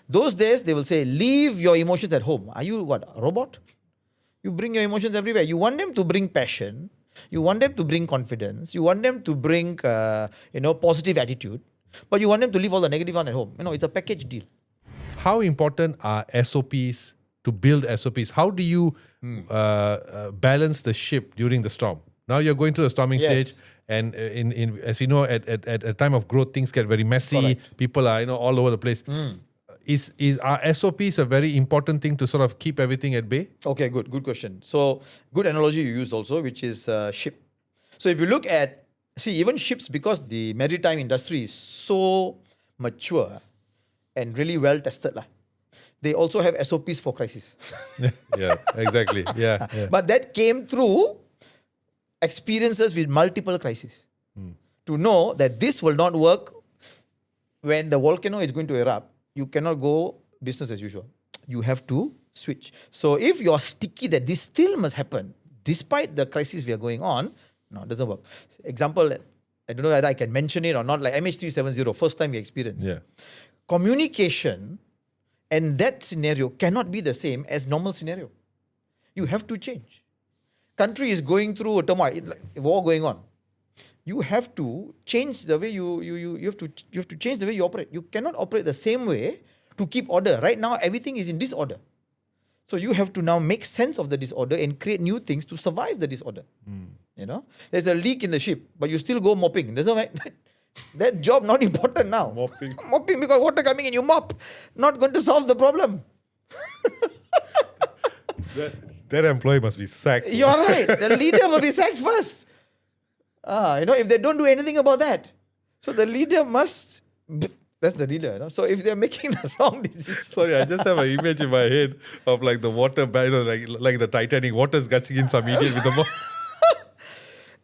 Those days, they will say, leave your emotions at home. Are you what, a robot? You bring your emotions everywhere. You want them to bring passion. You want them to bring confidence. You want them to bring, positive attitude. But you want them to leave all the negative on at home. It's a package deal. How important are SOPs to build SOPs? How do you balance the ship during the storm? Now you're going through the storming stage, and as you know, at a time of growth, things get very messy. Correct. People are all over the place. Are SOPs a very important thing to sort of keep everything at bay? Okay, good question. So, good analogy you used also, which is ship. So, if you look at, even ships, because the maritime industry is so mature and really well tested, they also have SOPs for crisis. Yeah, exactly. Yeah. But that came through experiences with multiple crises. To know that this will not work when the volcano is going to erupt. You cannot go business as usual. You have to switch. So if you're sticky that this still must happen, despite the crisis we are going on, no, it doesn't work. Example, I don't know whether I can mention it or not, like MH370, first time we experienced. Yeah. Communication and that scenario cannot be the same as normal scenario. You have to change. Country is going through a turmoil, like war going on. You have to change the way you have to change the way you operate. You cannot operate the same way to keep order. Right now, everything is in disorder. So you have to now make sense of the disorder and create new things to survive the disorder. There's a leak in the ship, but you still go mopping. That job not important now. Mopping because water coming in, you mop. Not going to solve the problem. That employee must be sacked. You're right. The leader will be sacked first. If they don't do anything about that. So the leader must... That's the leader. So if they're making the wrong decision... Sorry, I just have an image in my head of like the water, like the Titanic, water's gushing in some idiot with the mop.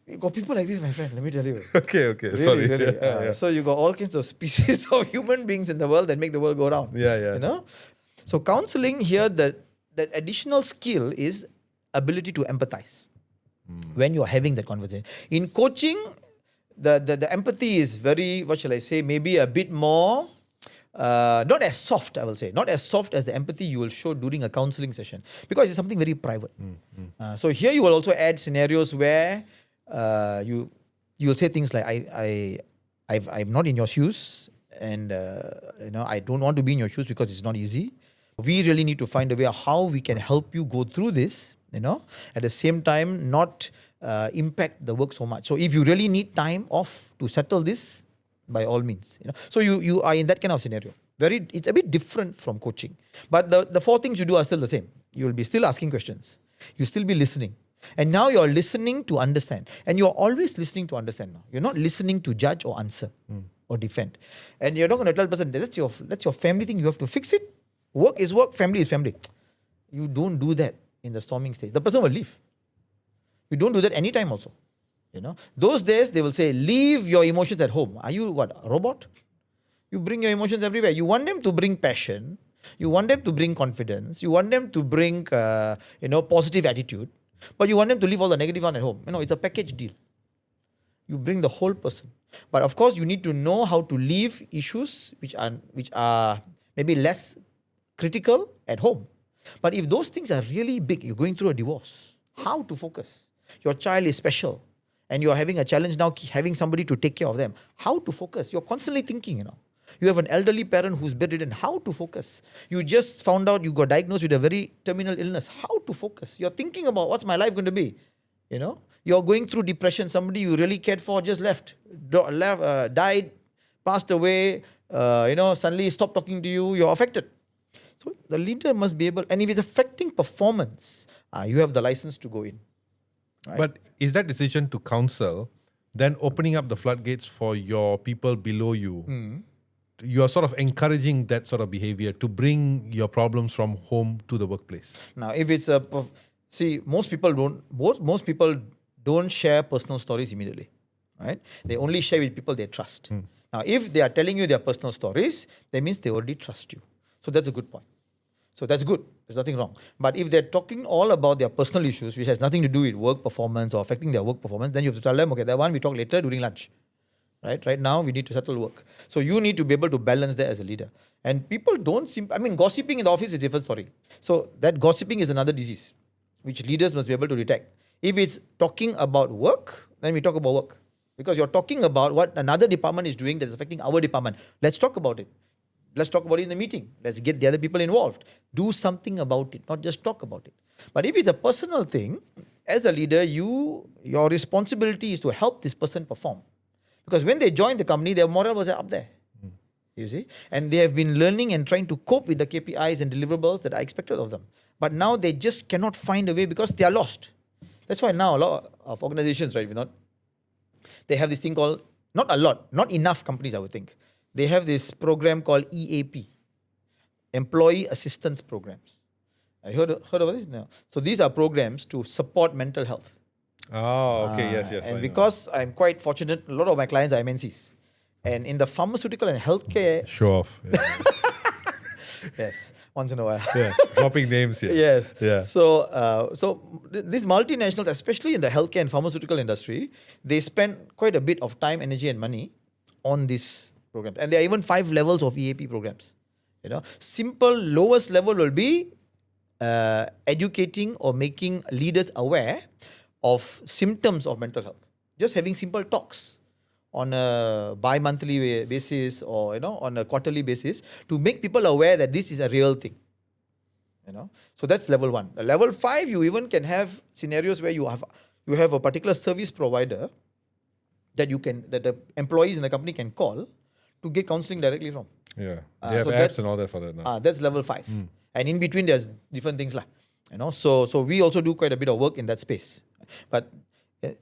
You got people like this, my friend, let me tell you. Okay. Really, Sorry. Really. Yeah. So you got all kinds of species of human beings in the world that make the world go round. Yeah. So counselling here, that additional skill is ability to empathize when you're having that conversation. In coaching, the empathy is very, what shall I say, maybe a bit more, not as soft, I will say. Not as soft as the empathy you will show during a counselling session. Because it's something very private. So here you will also add scenarios where you will say things like, I'm not in your shoes, and I don't want to be in your shoes because it's not easy. We really need to find a way of how we can help you go through this, at the same time not impact the work so much. So if you really need time off to settle this, by all means. So you are in that kind of scenario. It's a bit different from coaching. But the four things you do are still the same. You will be still asking questions. You'll still be listening. And now you're listening to understand. And you're always listening to understand now. You're not listening to judge or answer or defend. And you're not going to tell the person, that's your family thing, you have to fix it. Work is work, family is family. You don't do that in the storming stage. The person will leave. You don't do that anytime also. Those days, they will say, leave your emotions at home. Are you what, a robot? You bring your emotions everywhere. You want them to bring passion. You want them to bring confidence. You want them to bring, positive attitude. But you want them to leave all the negative on at home. It's a package deal. You bring the whole person. But of course, you need to know how to leave issues which are maybe less critical at home. But if those things are really big, you're going through a divorce, how to focus? Your child is special and you're having a challenge now, having somebody to take care of them. How to focus? You're constantly thinking, You have an elderly parent who's bedridden. How to focus? You just found out you got diagnosed with a very terminal illness. How to focus? You're thinking about what's my life going to be? You're going through depression. Somebody you really cared for just left, died, passed away, suddenly stopped talking to you. You're affected. So the leader must be able, and if it's affecting performance, you have the license to go in. Right? But is that decision to counsel then opening up the floodgates for your people below you? You are sort of encouraging that sort of behavior to bring your problems from home to the workplace. Now, if it's most people don't share personal stories immediately, right? They only share with people they trust. Now, if they are telling you their personal stories, that means they already trust you. So that's a good point. So that's good. There's nothing wrong. But if they're talking all about their personal issues, which has nothing to do with work performance or affecting their work performance, then you have to tell them, okay, that one we talk later during lunch. Right now, we need to settle work. So you need to be able to balance that as a leader. And people don't gossiping in the office is a different story. So that gossiping is another disease, which leaders must be able to detect. If it's talking about work, then we talk about work. Because you're talking about what another department is doing that's affecting our department. Let's talk about it. Let's talk about it in the meeting. Let's get the other people involved. Do something about it, not just talk about it. But if it's a personal thing, as a leader, your responsibility is to help this person perform. Because when they join the company, their morale was up there. You see? And they have been learning and trying to cope with the KPIs and deliverables that are expected of them. But now they just cannot find a way because they are lost. That's why now a lot of organizations, right, Vinod, they have this thing called, not enough companies, I would think. They have this program called EAP, Employee Assistance Programs. Have you heard of this? No. So these are programs to support mental health. Oh, okay, yes. And because I'm quite fortunate, a lot of my clients are MNCs. And in the pharmaceutical and healthcare... Show off. Yes, once in a while. Yeah, dropping names here. Yes. Yeah. So these multinationals, especially in the healthcare and pharmaceutical industry, they spend quite a bit of time, energy and money on these programs. And there are even 5 levels of EAP programs. Simple lowest level will be educating or making leaders aware of symptoms of mental health. Just having simple talks on a bi-monthly basis or on a quarterly basis to make people aware that this is a real thing. So that's level 1. Level 5, you even can have scenarios where you have a particular service provider that the employees in the company can call to get counselling directly from. Yeah, they have so apps and all that for that now. That's level 5. And in between, there's different things. So we also do quite a bit of work in that space. But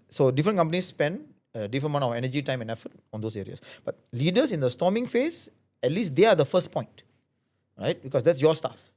so different companies spend a different amount of energy, time and effort on those areas. But leaders in the storming phase, at least they are the first point, right? Because that's your staff.